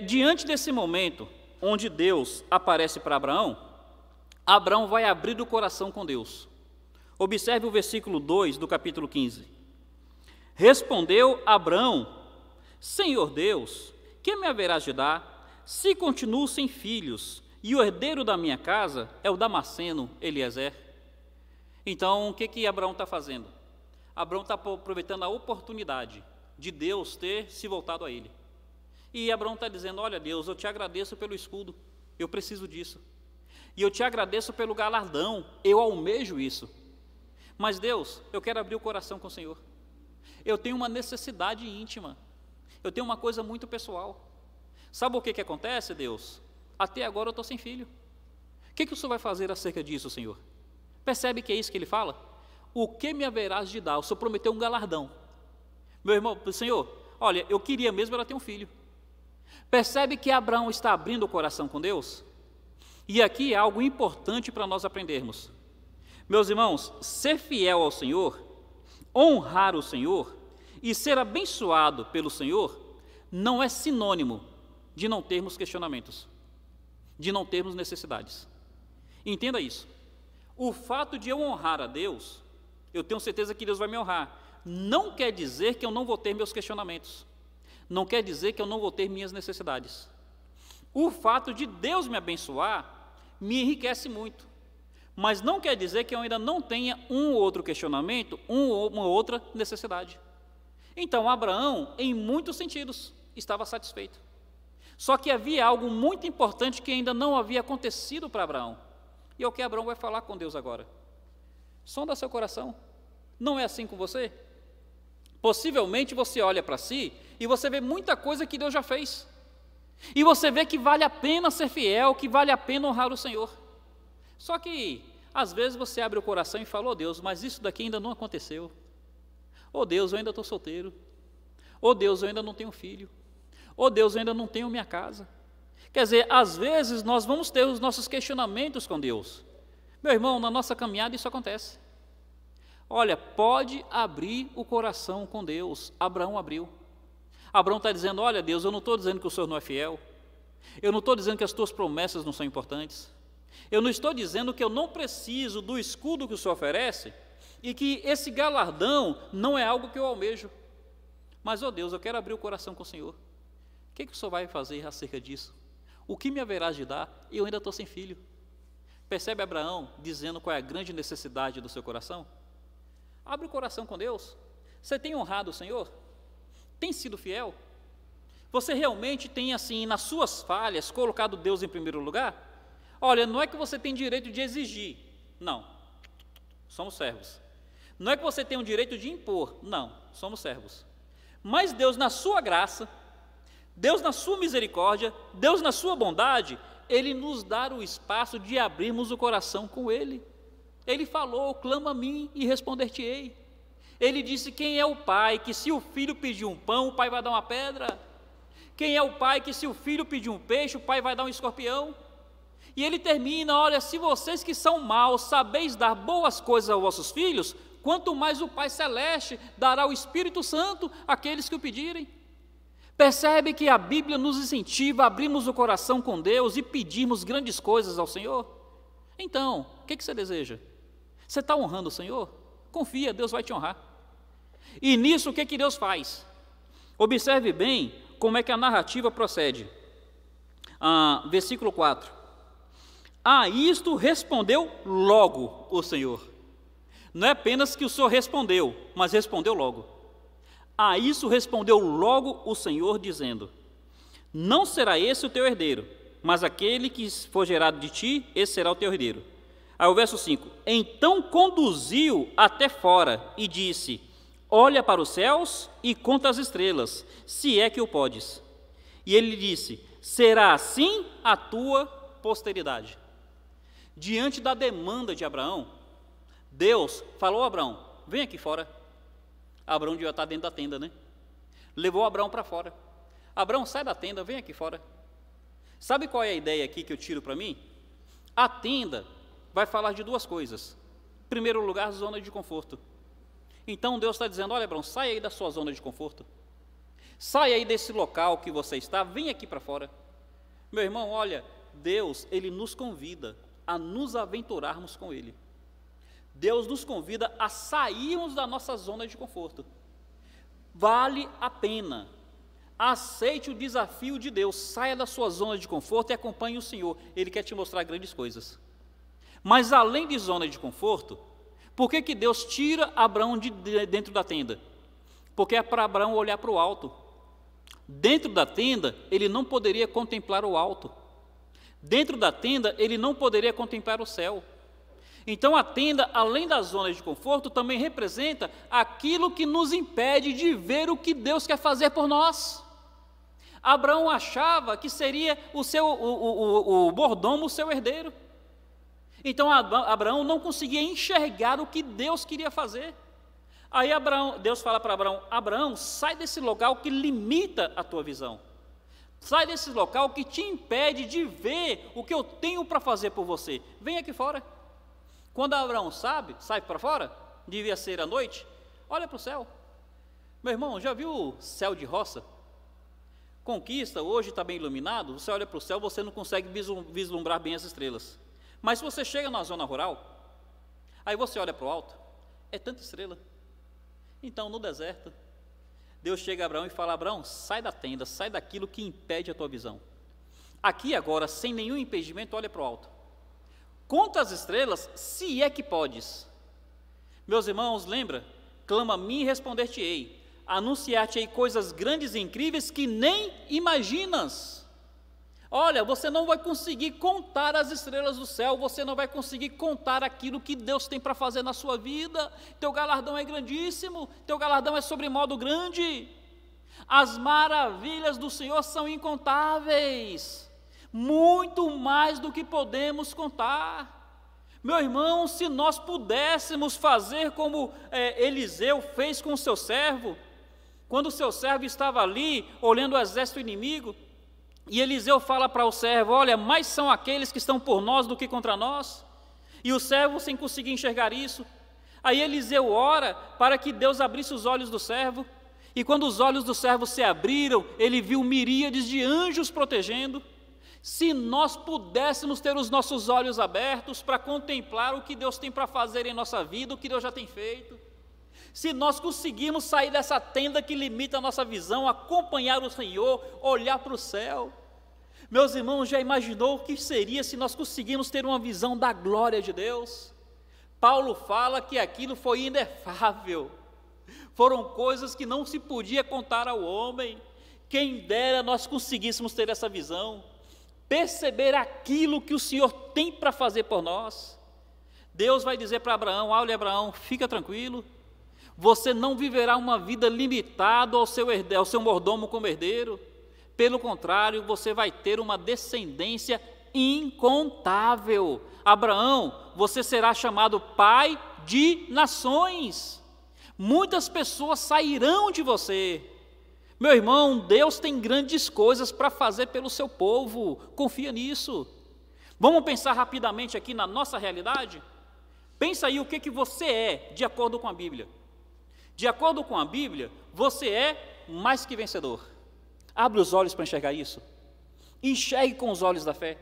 Speaker 1: Diante desse momento onde Deus aparece para Abraão, Abraão vai abrir o coração com Deus. Observe o versículo 2 do capítulo 15. Respondeu Abraão: Senhor Deus, que me haverás de dar, se continuo sem filhos, e o herdeiro da minha casa é o Damasceno Eliezer? Então, o que Abraão está fazendo? Abraão está aproveitando a oportunidade de Deus ter se voltado a ele. E Abraão está dizendo: olha Deus, eu te agradeço pelo escudo, eu preciso disso. E eu te agradeço pelo galardão, eu almejo isso. Mas Deus, eu quero abrir o coração com o Senhor. Eu tenho uma necessidade íntima, eu tenho uma coisa muito pessoal. Sabe o que acontece, Deus? Até agora eu estou sem filho. O que o Senhor vai fazer acerca disso, Senhor? Percebe que é isso que ele fala? O que me haverás de dar? O Senhor prometeu um galardão. Meu irmão, Senhor, olha, eu queria mesmo ela ter um filho. Percebe que Abraão está abrindo o coração com Deus? E aqui é algo importante para nós aprendermos. Meus irmãos, ser fiel ao Senhor, honrar o Senhor e ser abençoado pelo Senhor não é sinônimo de não termos questionamentos, de não termos necessidades. Entenda isso. O fato de eu honrar a Deus, eu tenho certeza que Deus vai me honrar, não quer dizer que eu não vou ter meus questionamentos, não quer dizer que eu não vou ter minhas necessidades. O fato de Deus me abençoar me enriquece muito, mas não quer dizer que eu ainda não tenha um ou outro questionamento, uma outra necessidade. Então Abraão, em muitos sentidos, estava satisfeito. Só que havia algo muito importante que ainda não havia acontecido para Abraão. E é o que Abraão vai falar com Deus agora. Sonda seu coração. Não é assim com você? Possivelmente você olha para si e você vê muita coisa que Deus já fez. E você vê que vale a pena ser fiel, que vale a pena honrar o Senhor. Só que, às vezes você abre o coração e fala: oh Deus, mas isso daqui ainda não aconteceu. Oh Deus, eu ainda estou solteiro. Oh Deus, eu ainda não tenho filho. Oh Deus, eu ainda não tenho minha casa. Quer dizer, às vezes nós vamos ter os nossos questionamentos com Deus. Meu irmão, na nossa caminhada isso acontece. Olha, pode abrir o coração com Deus. Abraão abriu. Abraão está dizendo: olha Deus, eu não estou dizendo que o Senhor não é fiel. Eu não estou dizendo que as tuas promessas não são importantes. Eu não estou dizendo que eu não preciso do escudo que o Senhor oferece e que esse galardão não é algo que eu almejo. Mas, ó Deus, eu quero abrir o coração com o Senhor. O que o Senhor vai fazer acerca disso? O que me haverás de dar? Eu ainda estou sem filho. Percebe Abraão dizendo qual é a grande necessidade do seu coração? Abre o coração com Deus. Você tem honrado o Senhor? Tem sido fiel? Você realmente tem, assim, nas suas falhas, colocado Deus em primeiro lugar? Olha, não é que você tem direito de exigir. Não. Somos servos. Não é que você tem o direito de impor. Não. Somos servos. Mas Deus, na sua graça, Deus na sua misericórdia, Deus na sua bondade, Ele nos dá o espaço de abrirmos o coração com Ele. Ele falou, clama a mim e responder-te-ei. Ele disse, quem é o pai que se o filho pedir um pão, o pai vai dar uma pedra? Quem é o pai que se o filho pedir um peixe, o pai vai dar um escorpião? E ele termina, olha, se vocês que são maus sabeis dar boas coisas aos vossos filhos, quanto mais o Pai Celeste dará o Espírito Santo àqueles que o pedirem. Percebe que a Bíblia nos incentiva a abrirmos o coração com Deus e pedirmos grandes coisas ao Senhor? Então, o que você deseja? Você está honrando o Senhor? Confia, Deus vai te honrar. E nisso o que Deus faz? Observe bem como é que a narrativa procede. Versículo 4. A isto respondeu logo o Senhor. Não é apenas que o Senhor respondeu, mas respondeu logo. A isso respondeu logo o Senhor, dizendo, não será esse o teu herdeiro, mas aquele que for gerado de ti, esse será o teu herdeiro. Aí o verso 5, então conduziu até fora e disse, olha para os céus e conta as estrelas, se é que o podes. E ele disse, será assim a tua posteridade. Diante da demanda de Abraão, Deus falou a Abraão, vem aqui fora. Abraão devia estar dentro da tenda, né? Levou Abraão para fora. Abraão, sai da tenda, vem aqui fora. Sabe qual é a ideia aqui que eu tiro para mim? A tenda vai falar de duas coisas. Em primeiro lugar, zona de conforto. Então Deus está dizendo, olha Abraão, sai aí da sua zona de conforto. Sai aí desse local que você está, vem aqui para fora. Meu irmão, olha, Deus, Ele nos convida a nos aventurarmos com Ele. Deus nos convida a sairmos da nossa zona de conforto. Vale a pena. Aceite o desafio de Deus. Saia da sua zona de conforto e acompanhe o Senhor. Ele quer te mostrar grandes coisas. Mas além de zona de conforto, por que Deus tira Abraão de dentro da tenda? Porque é para Abraão olhar para o alto. Dentro da tenda, ele não poderia contemplar o alto. Dentro da tenda, ele não poderia contemplar o céu. Então a tenda, além da zona de conforto, também representa aquilo que nos impede de ver o que Deus quer fazer por nós. Abraão achava que seria o mordomo o seu herdeiro. Então Abraão não conseguia enxergar o que Deus queria fazer. Aí Deus fala para Abraão, Abraão, sai desse local que limita a tua visão. Sai desse local que te impede de ver o que eu tenho para fazer por você. Vem aqui fora. Quando Abraão sai para fora, devia ser à noite, olha para o céu. Meu irmão, já viu o céu de roça? Conquista, hoje está bem iluminado, você olha para o céu, você não consegue vislumbrar bem as estrelas. Mas se você chega na zona rural, aí você olha para o alto, é tanta estrela. Então, no deserto, Deus chega a Abraão e fala, Abraão, sai da tenda, sai daquilo que impede a tua visão. Aqui agora, sem nenhum impedimento, olha para o alto. Conta as estrelas, se é que podes. Meus irmãos, lembra? Clama a mim e responder-te-ei. Anunciar-te-ei coisas grandes e incríveis que nem imaginas. Olha, você não vai conseguir contar as estrelas do céu, você não vai conseguir contar aquilo que Deus tem para fazer na sua vida. Teu galardão é grandíssimo, teu galardão é sobremodo grande. As maravilhas do Senhor são incontáveis. Muito mais do que podemos contar. Meu irmão, se nós pudéssemos fazer como Eliseu fez com o seu servo, quando o seu servo estava ali, olhando o exército inimigo, e Eliseu fala para o servo, olha, mais são aqueles que estão por nós do que contra nós, e o servo sem conseguir enxergar isso, aí Eliseu ora para que Deus abrisse os olhos do servo, e quando os olhos do servo se abriram, ele viu miríades de anjos protegendo. Se nós pudéssemos ter os nossos olhos abertos para contemplar o que Deus tem para fazer em nossa vida, o que Deus já tem feito, se nós conseguirmos sair dessa tenda que limita a nossa visão, acompanhar o Senhor, olhar para o céu, Meus irmãos, já imaginou o que seria se nós conseguirmos ter uma visão da glória de Deus? Paulo fala que aquilo foi inefável, foram coisas que não se podia contar ao homem. Quem dera nós conseguíssemos ter essa visão, perceber aquilo que o Senhor tem para fazer por nós. Deus vai dizer para Abraão: olha, Abraão, fica tranquilo, você não viverá uma vida limitada ao seu mordomo como herdeiro. Pelo contrário, você vai ter uma descendência incontável. Abraão, você será chamado pai de nações. Muitas pessoas sairão de você. Meu irmão, Deus tem grandes coisas para fazer pelo seu povo. Confia nisso. Vamos pensar rapidamente aqui na nossa realidade? Pensa aí o que você é, de acordo com a Bíblia. De acordo com a Bíblia, você é mais que vencedor. Abre os olhos para enxergar isso. Enxergue com os olhos da fé.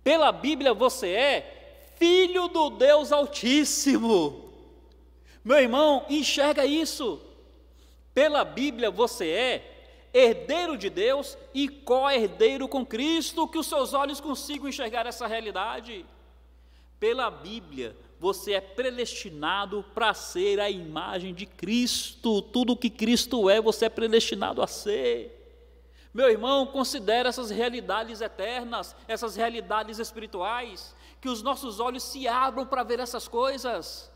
Speaker 1: Pela Bíblia você é filho do Deus Altíssimo. Meu irmão, enxerga isso. Pela Bíblia você é herdeiro de Deus e co-herdeiro com Cristo. Que os seus olhos consigam enxergar essa realidade. Pela Bíblia você é predestinado para ser a imagem de Cristo. Tudo o que Cristo é, você é predestinado a ser. Meu irmão, considere essas realidades eternas, essas realidades espirituais, que os nossos olhos se abram para ver essas coisas.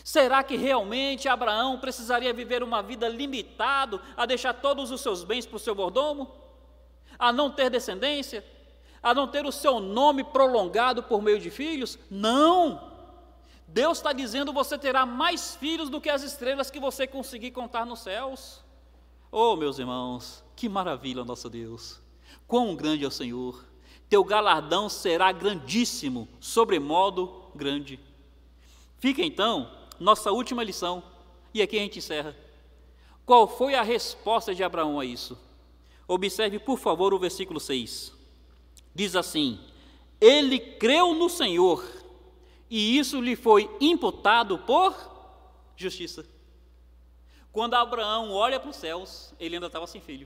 Speaker 1: Será que realmente Abraão precisaria viver uma vida limitada, a deixar todos os seus bens para o seu mordomo? A não ter descendência? A não ter o seu nome prolongado por meio de filhos? Não! Deus está dizendo: você terá mais filhos do que as estrelas que você conseguir contar nos céus. Oh, meus irmãos, que maravilha o nosso Deus! Quão grande é o Senhor! Teu galardão será grandíssimo, sobremodo grande. Fica então nossa última lição, e aqui a gente encerra. Qual foi a resposta de Abraão a isso? Observe, por favor, o versículo 6. Diz assim: ele creu no Senhor, e isso lhe foi imputado por justiça. Quando Abraão olha para os céus, ele ainda estava sem filho.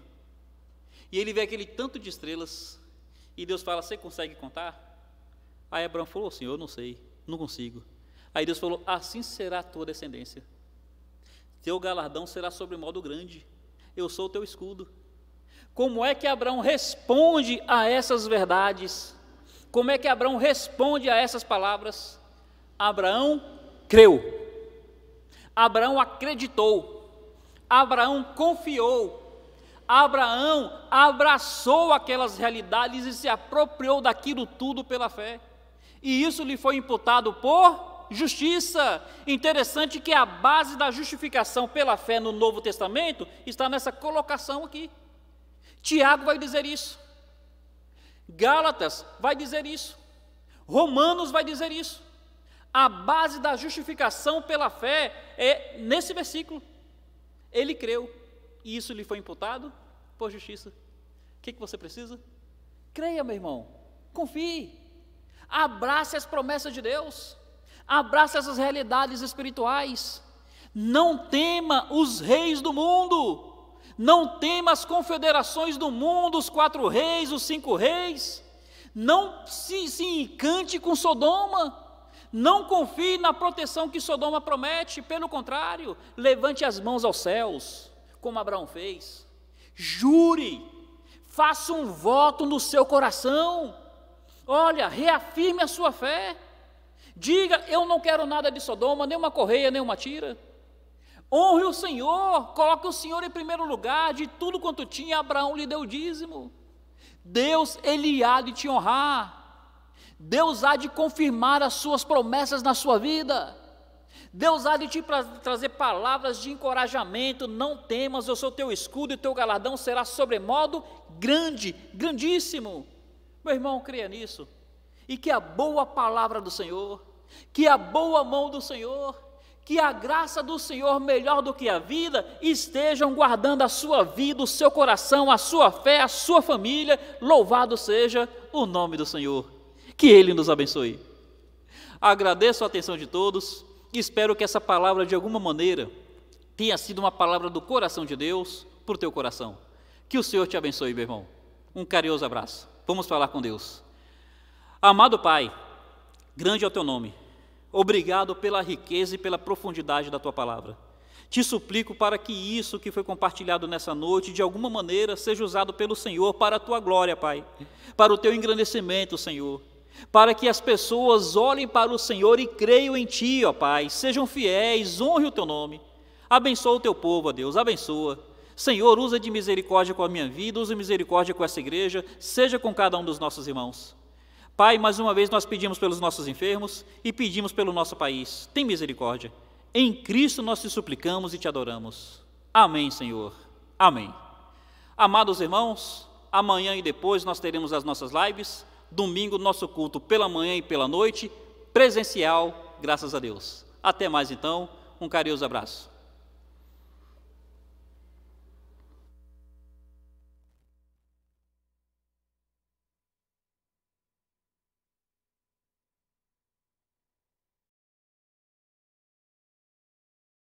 Speaker 1: E ele vê aquele tanto de estrelas, e Deus fala: você consegue contar? Aí Abraão falou: Senhor, eu não sei, não consigo. Aí Deus falou: assim será a tua descendência. Teu galardão será sobre modo grande. Eu sou o teu escudo. Como é que Abraão responde a essas verdades? Como é que Abraão responde a essas palavras? Abraão creu. Abraão acreditou. Abraão confiou. Abraão abraçou aquelas realidades e se apropriou daquilo tudo pela fé. E isso lhe foi imputado por justiça. Interessante que a base da justificação pela fé no Novo Testamento está nessa colocação aqui. Tiago vai dizer isso. Gálatas vai dizer isso. Romanos vai dizer isso. A base da justificação pela fé é nesse versículo. Ele creu e isso lhe foi imputado por justiça. O que você precisa? Creia, meu irmão. Confie. Abrace as promessas de Deus. Abrace essas realidades espirituais. Não tema os reis do mundo. Não tema as confederações do mundo, os 4 reis, os 5 reis. Não se encante com Sodoma. Não confie na proteção que Sodoma promete. Pelo contrário, levante as mãos aos céus, como Abraão fez. Jure, faça um voto no seu coração. Olha, reafirme a sua fé. Diga: eu não quero nada de Sodoma, nem uma correia, nem uma tira. Honre o Senhor, coloque o Senhor em primeiro lugar. De tudo quanto tinha, Abraão lhe deu o dízimo. Deus, Ele há de te honrar. Deus há de confirmar as suas promessas na sua vida. Deus há de te trazer palavras de encorajamento. Não temas, eu sou teu escudo e teu galardão será sobremodo grande, grandíssimo. Meu irmão, creia nisso. E que a boa palavra do Senhor, que a boa mão do Senhor, que a graça do Senhor, melhor do que a vida, estejam guardando a sua vida, o seu coração, a sua fé, a sua família. Louvado seja o nome do Senhor. Que Ele nos abençoe. Agradeço a atenção de todos. Espero que essa palavra, de alguma maneira, tenha sido uma palavra do coração de Deus para o teu coração. Que o Senhor te abençoe, meu irmão. Um carinhoso abraço. Vamos falar com Deus. Amado Pai, grande é o teu nome. Obrigado pela riqueza e pela profundidade da tua palavra. Te suplico para que isso que foi compartilhado nessa noite, de alguma maneira, seja usado pelo Senhor para a tua glória, Pai. Para o teu engrandecimento, Senhor. Para que as pessoas olhem para o Senhor e creiam em Ti, ó Pai. Sejam fiéis, honre o teu nome. Abençoa o teu povo, ó Deus, abençoa. Senhor, usa de misericórdia com a minha vida, usa de misericórdia com essa igreja, seja com cada um dos nossos irmãos. Pai, mais uma vez nós pedimos pelos nossos enfermos e pedimos pelo nosso país. Tem misericórdia. Em Cristo nós te suplicamos e te adoramos. Amém, Senhor. Amém. Amados irmãos, amanhã e depois nós teremos as nossas lives. Domingo, nosso culto pela manhã e pela noite, presencial, graças a Deus. Até mais então, um carinhoso abraço.